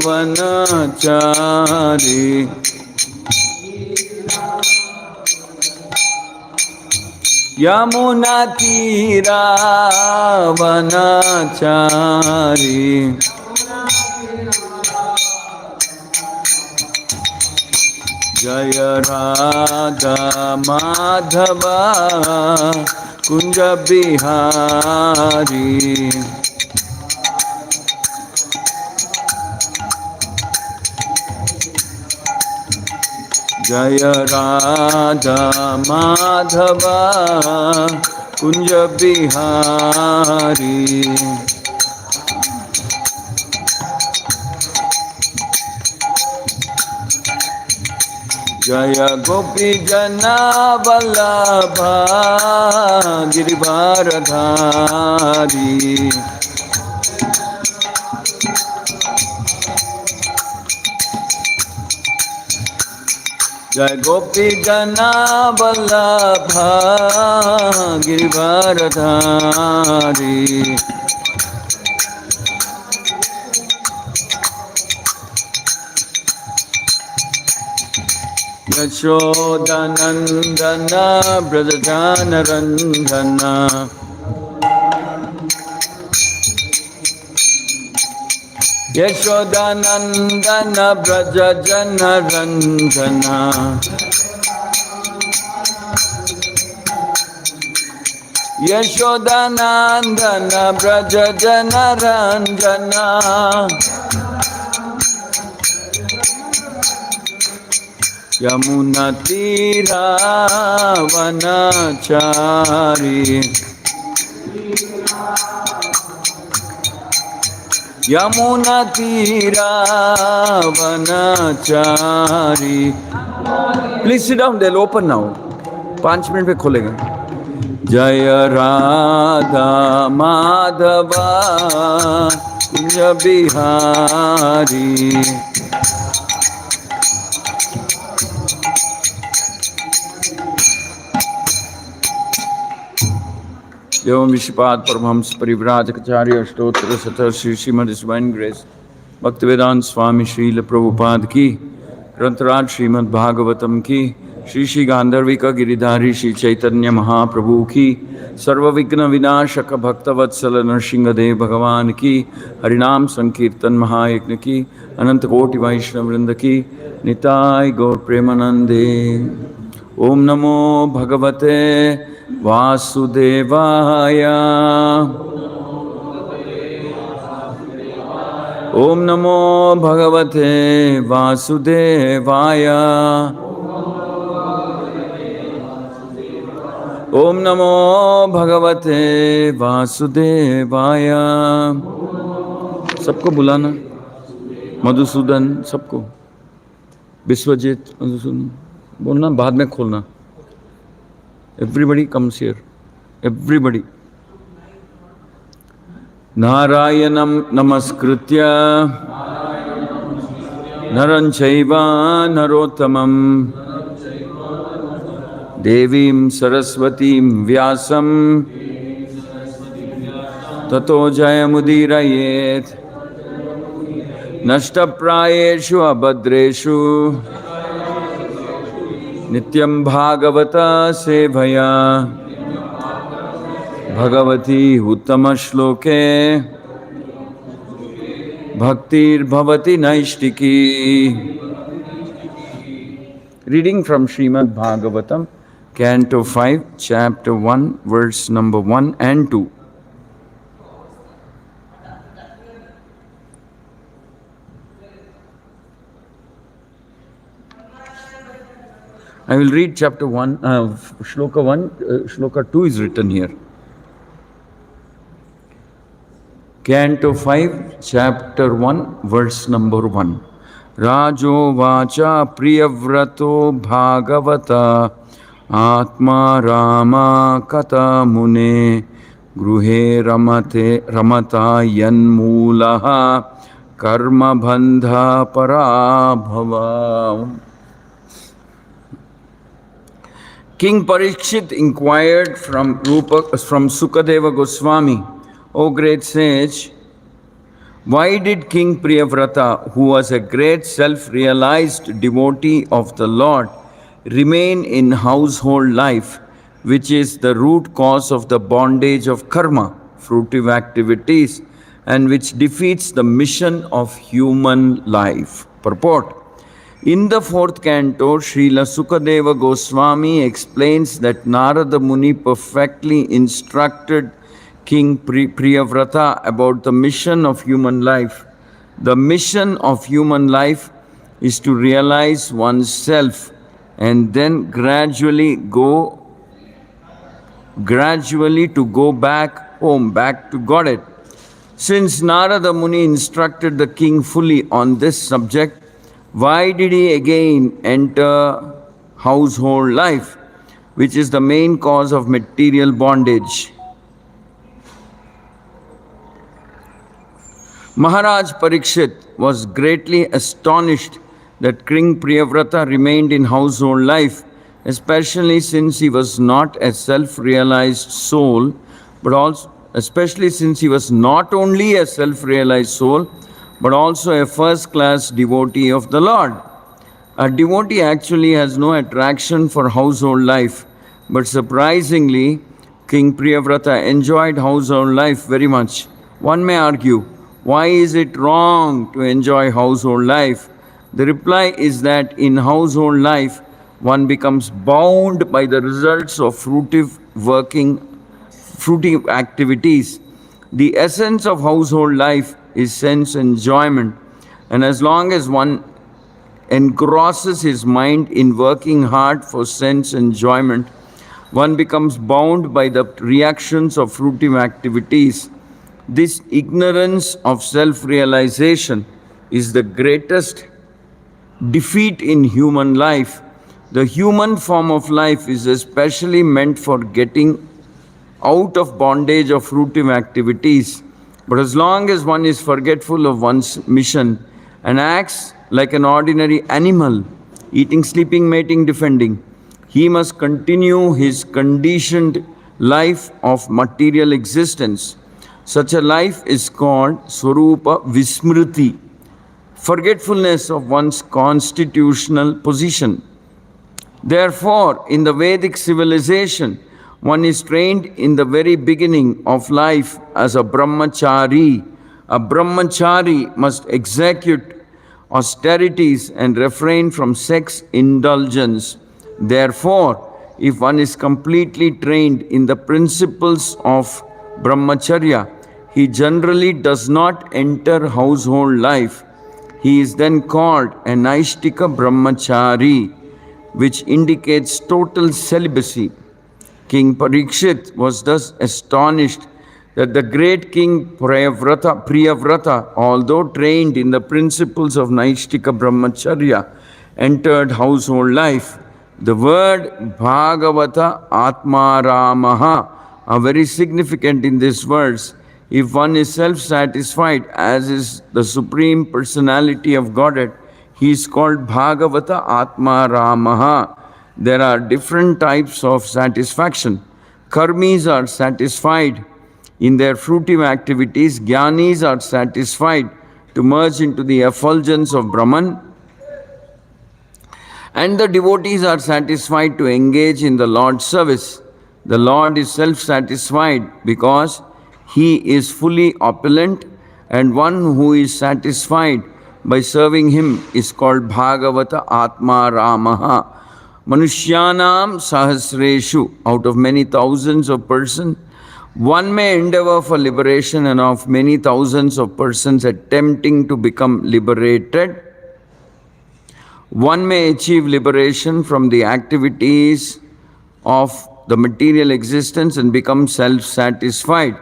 vanachari Yamuna tira vanachari Jaya Radha Madhava Kunja Bihari Jaya Radha Madhava Kunja Bihari Jaya Gopi Jana Vallabha Girivaradhari Jai Gopi Jana Vallabha Girivaradhari Yashodanandana Brajajana Randana Yashodanandana Brajajana Randana Yashodanandana Brajajana Randana Yamuna tira vanachari Yamuna tira vanachari Please sit down, they'll open now. 5 minutes में खोलेंगे. Jaya Radha Madhava Kunja Bihari Devam Vishpad Paramahamsa Parivrajakacarya Ashtottara Satar Shri Srimad Divine Grace Bhaktivedanta Swami Srila Prabhupada ki Grantaraj Srimad Bhagavatam ki Shri Shri Gandharvika Giridhari Shri Chaitanya Mahaprabhu ki Sarva Vigna Vinashaka Bhaktavatsala Narsinghadev Bhagavan ki Harinam Sankirtan Mahayagna ki Ananta Koti Vaishnava Vrinda ki Nitai Gaur Premanande Om Namo Bhagavate Vasudevaya Om Namo Bhagavate Vasudevaya Om Namo Bhagavate Vasudevaya सबको बुलाना मधुसूदन सबको विश्वजीत मधुसूदन बोलना बाद में खोलना Everybody comes here. Everybody. Narayanam namaskritya Naranchaiva narottamam Devim saraswatim vyasam Tato jayamudirayet Nashtaprayeshu abhadreshu Nityam Bhagavata Sevaya Bhagavati Uttama Shloke Bhaktir Bhavati Naishtiki. Reading from Srimad Bhagavatam, Canto 5, Chapter 1, verse number 1 and 2. I will read chapter 1, shloka 1, shloka 2 is written here. Canto 5, chapter 1, verse number 1. Rajo vacha priyavrato bhagavata atma rama kata mune gruhe ramata yanmulaha karma bandha parabhava. King Parikshit inquired from Sukadeva Goswami, O great sage, Why did King Priyavrata, who was a great self-realized devotee of the Lord, remain in household life, which is the root cause of the bondage of karma, fruitive activities, and which defeats the mission of human life? Purport. In the fourth canto, Srila Sukadeva Goswami explains that Narada Muni perfectly instructed King Priyavrata about the mission of human life. The mission of human life is to realize oneself and then gradually to go back home, back to Godhead. Since Narada Muni instructed the king fully on this subject, why did he again enter household life, which is the main cause of material bondage? Maharaj Parikshit was greatly astonished that King Priyavrata remained in household life, especially since he was not a self-realized soul, but also not only a self-realized soul, but also a first-class devotee of the Lord. A devotee actually has no attraction for household life, but surprisingly, King Priyavrata enjoyed household life very much. One may argue, why is it wrong to enjoy household life? The reply is that in household life, one becomes bound by the results of fruitive activities. The essence of household life is sense enjoyment, and as long as one engrosses his mind in working hard for sense enjoyment, one becomes bound by the reactions of fruitive activities. This ignorance of self-realization is the greatest defeat in human life. The human form of life is especially meant for getting out of bondage of fruitive activities. But as long as one is forgetful of one's mission and acts like an ordinary animal, eating, sleeping, mating, defending, he must continue his conditioned life of material existence. Such a life is called Swarupa Vismriti, forgetfulness of one's constitutional position. Therefore, in the Vedic civilization, one is trained in the very beginning of life as a brahmachari. A brahmachari must execute austerities and refrain from sex indulgence. Therefore, if one is completely trained in the principles of brahmacharya, he generally does not enter household life. He is then called a Naishtika brahmachari, which indicates total celibacy. King Parikshit was thus astonished that the great king Priyavrata, although trained in the principles of Naishtika brahmacharya, entered household life. The word Bhagavata Atmaramaha are very significant in this verse. If one is self-satisfied, as is the Supreme Personality of Godhead, he is called Bhagavata Atmaramaha. There are different types of satisfaction. Karmis are satisfied in their fruitive activities. Jnanis are satisfied to merge into the effulgence of Brahman. And the devotees are satisfied to engage in the Lord's service. The Lord is self-satisfied because He is fully opulent, and one who is satisfied by serving Him is called Bhagavata Atma Ramaha. Manushyanam Sahasreshu, out of many thousands of persons, one may endeavor for liberation, and of many thousands of persons attempting to become liberated, one may achieve liberation from the activities of the material existence and become self-satisfied.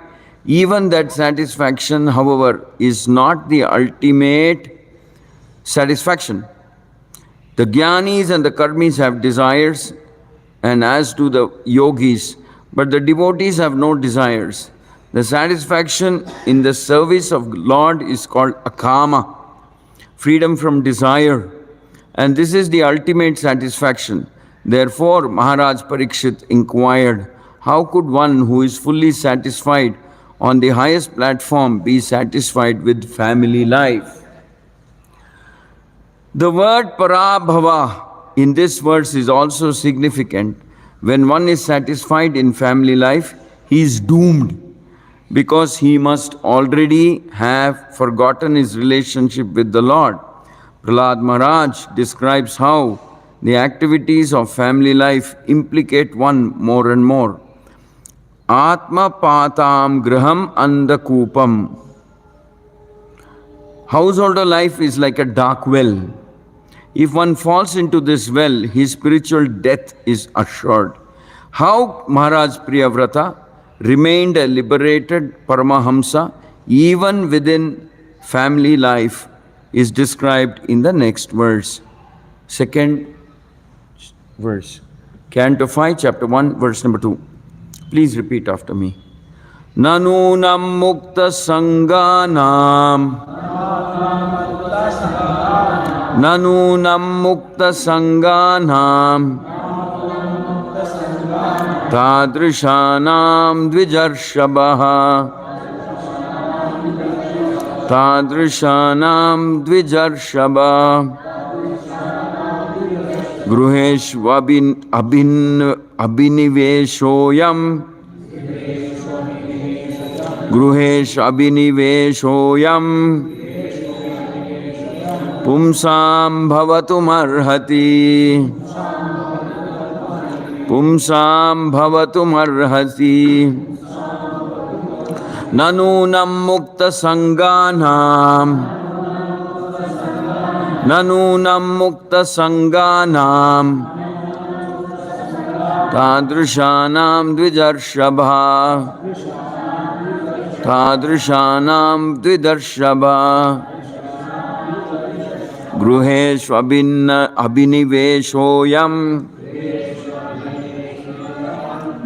Even that satisfaction, however, is not the ultimate satisfaction. The jnanis and the karmis have desires, and as do the yogis, but the devotees have no desires. The satisfaction in the service of Lord is called akama, freedom from desire, and this is the ultimate satisfaction. Therefore, Maharaj Parikshit inquired, how could one who is fully satisfied on the highest platform, be satisfied with family life. The word parabhava in this verse is also significant. When one is satisfied in family life, he is doomed because he must already have forgotten his relationship with the Lord. Prahlad Maharaj describes how the activities of family life implicate one more and more. Atma patam graham andakupam. Householder life is like a dark well. If one falls into this well, his spiritual death is assured. How Maharaj Priyavrata remained a liberated Paramahamsa even within family life is described in the next verse. Second verse. Canto 5, chapter 1, verse number 2. Please repeat after me. Nanunam mukta sanganam. Nanunam mukta sanganam. Tadrishanam dvijarshabaha. Tadrishanam dvijarshabaha. Gruhesh abhiniveshoyam. Gruhesh abhiniveshoyam. Pumsam bhavatum arhati. Nanunam mukta sanganam. Nanunam mukta sanganam. Tadrishanam dvijarshabha. Tadrishanam dvijarshabha. Gruhesh abhiniveshoyam.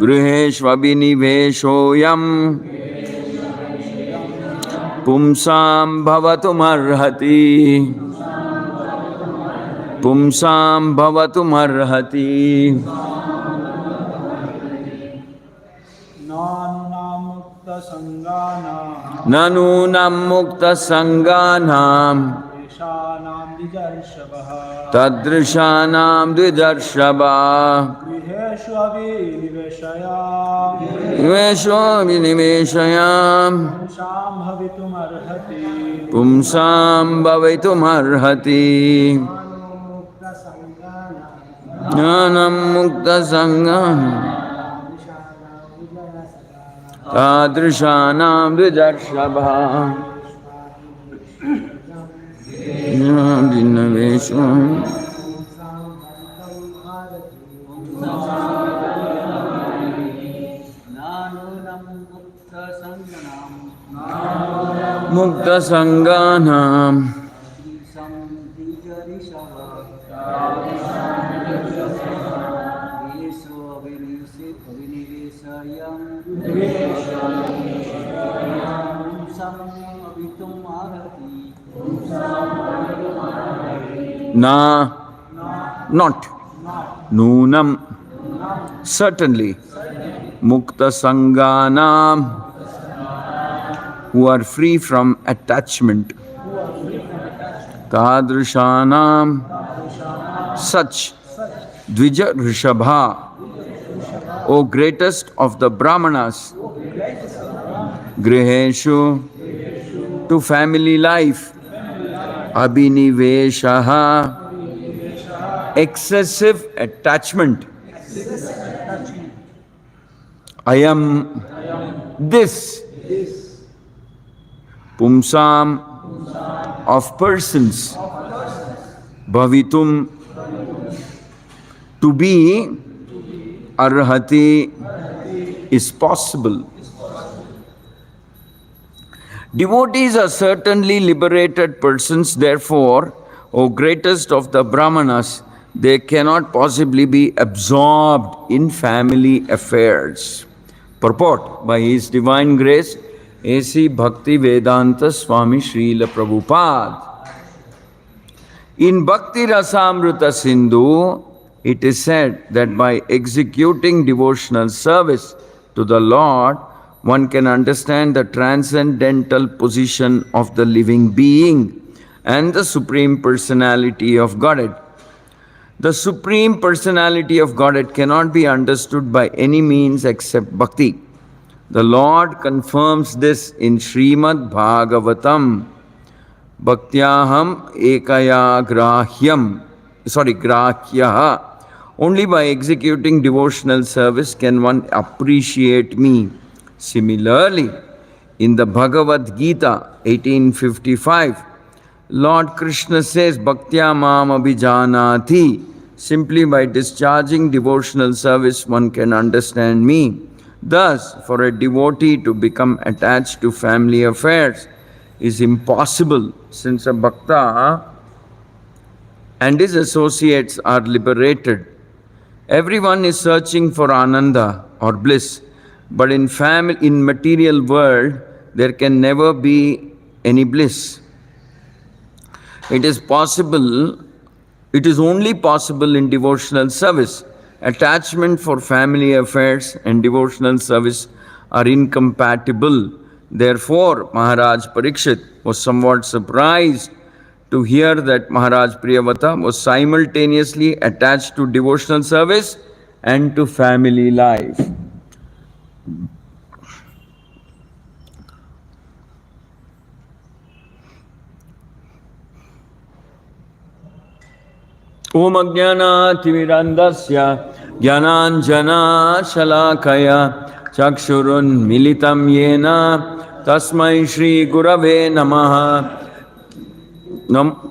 Gruhesh abhiniveshoyam. Pumsam bhavatum arhati. Pumsam bhavatum arhati. Nanunam mukta sanganam. Tadrishanam dvijarshabha. Gruheshu abhiniveshayam. Pumsam bhavitum arhati. Nanam mukta sanganam. Tadrishanam dvijarshabha. Mukta sanganam. Not. Nunam, certainly. Mukta sanganam, who are free from attachment. Tadrishanam, such. Dvija Rishabha, O greatest of the Brahmanas. Griheshu, to family life. Abhiniveshaha, excessive attachment. I am this. Pumsam, of persons. Bhavitum, to be. Arhati, is possible. Devotees are certainly liberated persons, therefore, O greatest of the Brahmanas, they cannot possibly be absorbed in family affairs. Purport, by His Divine Grace, A.C. Bhakti Vedanta Swami Srila Prabhupada. In Bhakti Rasamrita Sindhu, it is said that by executing devotional service to the Lord, one can understand the transcendental position of the living being and the Supreme Personality of Godhead. The Supreme Personality of Godhead cannot be understood by any means except bhakti. The Lord confirms this in Srimad Bhagavatam. Bhaktyaham ekaya grahyaha. Only by executing devotional service can one appreciate me. Similarly, in the Bhagavad Gita 1855, Lord Krishna says, Bhaktya mam abhijanati. Simply by discharging devotional service, one can understand me. Thus, for a devotee to become attached to family affairs is impossible, since a bhakta and his associates are liberated. Everyone is searching for ananda or bliss, but in material world, there can never be any bliss. It is only possible in devotional service. Attachment for family affairs and devotional service are incompatible. Therefore, Maharaj Parikshit was somewhat surprised to hear that Maharaj Priyavata was simultaneously attached to devotional service and to family life. Om Ajnanatimirandasya Jnananjana Shalakaya Chakshurun Militam Yena Tasmai Shri Gurave Namaha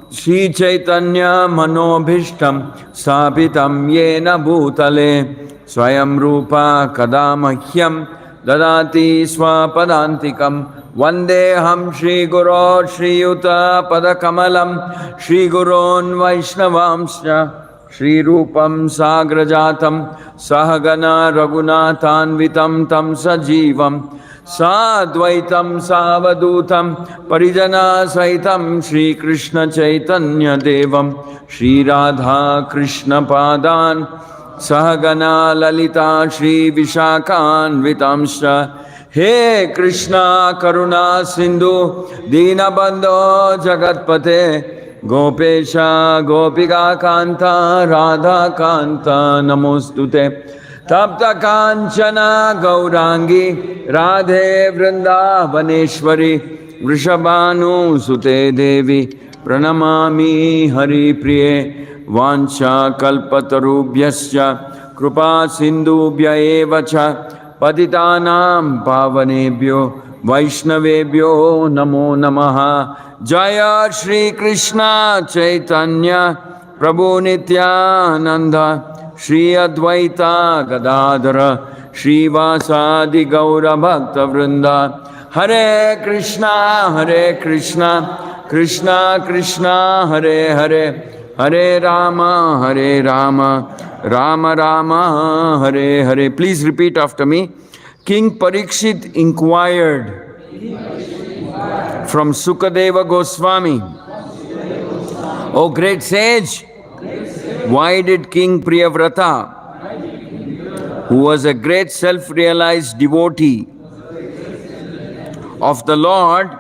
Shri Chaitanya Manobhishtam Sapitam Yena Bhutale Swayam Rupa Kadamahyam Dadati Swapadantikam Vandeham Shri Guru Shri Yuta Padakamalam Shri Gurun Vaishnavamsya Shri Rupam Sagrajatam Sahagana Raghunathanvitam Tam Sajivam Sadvaitam Savadutam Parijana Saitam Shri Krishna Chaitanya Devam Shri Radha Krishna Padan Sahagana Lalita Shri Vishakan Vitamsha He Krishna Karuna Sindhu Dinabandho Jagatpate Gopesha Gopika Kanta Radha Kanta Namostute Tapta Kanchana Gaurangi Radhe Vrindavaneshwari Vrishabhanu Sute Devi Pranamami Hari Priye Vancha Kalpatarubhyascha Krupa Sindhubhya Evacha Patitanam Pavanebhyo Vaishnavebhyo Namo Namaha Jaya Shri Krishna Chaitanya Prabhu Nityananda Shri Advaita Gadadhara Shri Vasadi Gaura Bhakta Vrinda Hare Krishna Krishna Krishna Hare Hare Hare Rama Rama Rama Hare Hare. Please repeat after me. King Parikshit inquired from Sukadeva Goswami, O great sage, why did King Priyavrata, who was a great self-realized devotee of the Lord,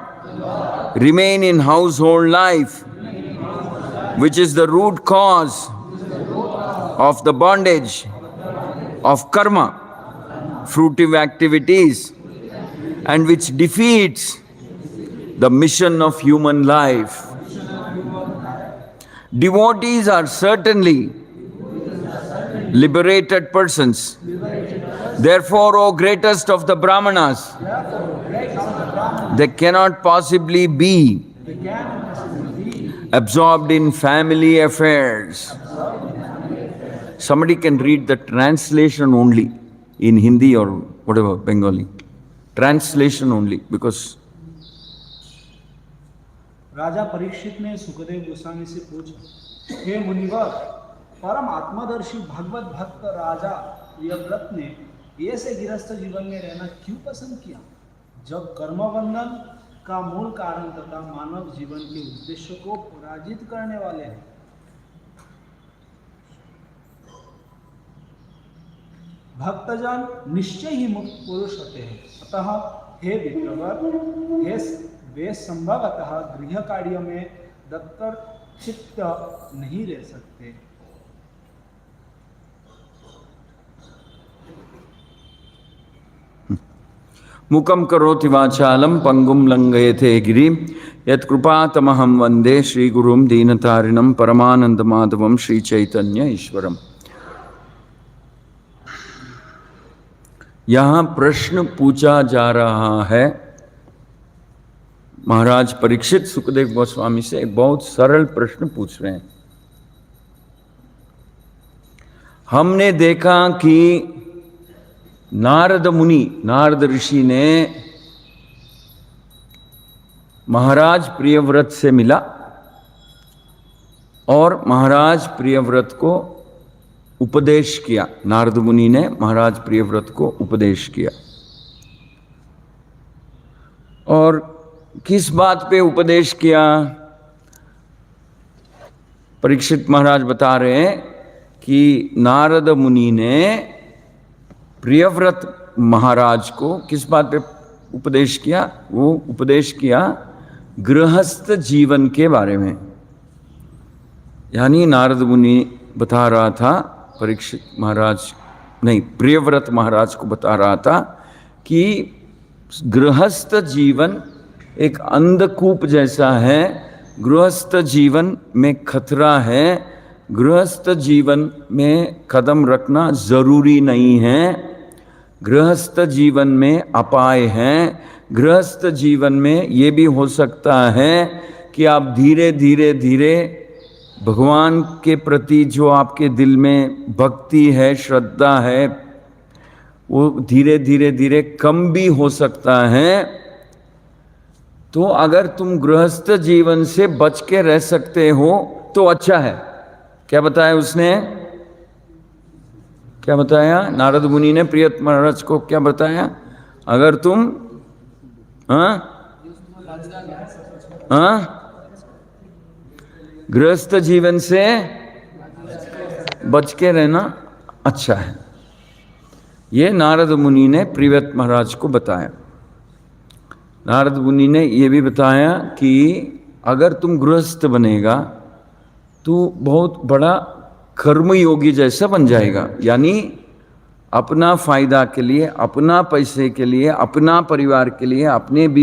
remain in household life, which is the root cause of the bondage of karma, fruitive activities, and which defeats the mission of human life. Devotees are certainly liberated persons. Therefore, O greatest of the Brahmanas, they cannot possibly be absorbed in family affairs. Somebody can read the translation only in Hindi or whatever, Bengali. Translation only, because राजा परीक्षित ने सुखदेव गोस्वामी से पूछा, हे मुनिवर, परम आत्मदर्शी भगवत भक्त राजा प्रियव्रत ने ऐसे गृहस्थ जीवन में रहना क्यों पसंद किया, जब कर्मबंधन का मूल कारण तथा मानव जीवन के उद्देश्य को पराजित करने वाले हैं। भक्तजन निश्चय ही मुक्त पुरुष होते हैं। अतः हे विप्रवर, हे वे संभवतः गृह कार्य में दत्तर चित्त नहीं रह सकते। मुकम करोति वाचालम पंगुम लंघयते गिरिम यत्कृपातमहं वंदे श्री गुरुम दीनतारिणम परमानंद माधवम श्री चैतन्य ईश्वरम। यहाँ प्रश्न पूछा जा रहा है महाराज परीक्षित सुखदेव गोस्वामी से एक बहुत सरल प्रश्न पूछ रहे हैं। हमने देखा कि नारद ऋषि ने महाराज प्रियव्रत से मिला और महाराज प्रियव्रत को उपदेश किया। नारद मुनि ने महाराज प्रियव्रत को उपदेश किया। और किस बात पे उपदेश किया? परीक्षित महाराज बता रहे हैं कि नारद मुनि ने प्रियव्रत महाराज को किस बात पे उपदेश किया? वो उपदेश किया गृहस्थ जीवन के बारे में। यानी नारद मुनि बता रहा था प्रियव्रत महाराज को बता रहा था कि गृहस्थ जीवन एक अंधकूप जैसा है, गृहस्थ जीवन में खतरा है, गृहस्थ जीवन में कदम रखना जरूरी नहीं है, गृहस्थ जीवन में अपाय है, गृहस्थ जीवन में ये भी हो सकता है कि आप धीरे धीरे भगवान के प्रति जो आपके दिल में भक्ति है, श्रद्धा है, वो धीरे धीरे कम भी हो सकता है। तो अगर तुम गृहस्थ जीवन से बच के रह सकते हो तो अच्छा है। क्या बताया उसने? क्या बताया नारद मुनि ने प्रियव्रत महाराज को? क्या बताया? अगर तुम गृहस्थ जीवन से बच के रहना अच्छा है। ये नारद मुनि ने प्रियव्रत महाराज को बताया। नारद मुनि ने ये भी बताया कि अगर तुम गृहस्थ बनेगा तो बहुत बड़ा कर्मयोगी जैसा बन जाएगा। यानी अपना फायदा के लिए, अपना पैसे के लिए, अपना परिवार के लिए, अपने भी